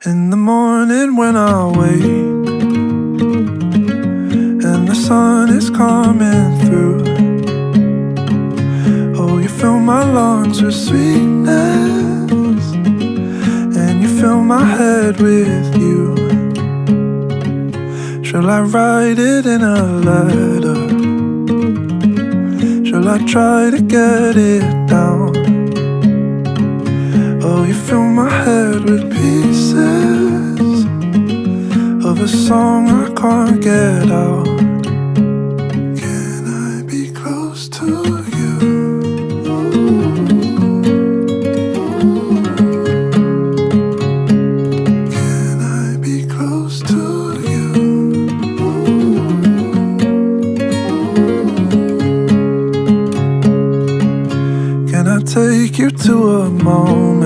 In the morning when I wake and the sun is coming through, oh, you fill my lungs with sweetness and you fill my head with you. Shall I write it in a letter? Shall I try to get it down? Oh, you fill my head with pieces of a song I can't get out. Can I be close to you? Can I be close to you? Can I take you to a moment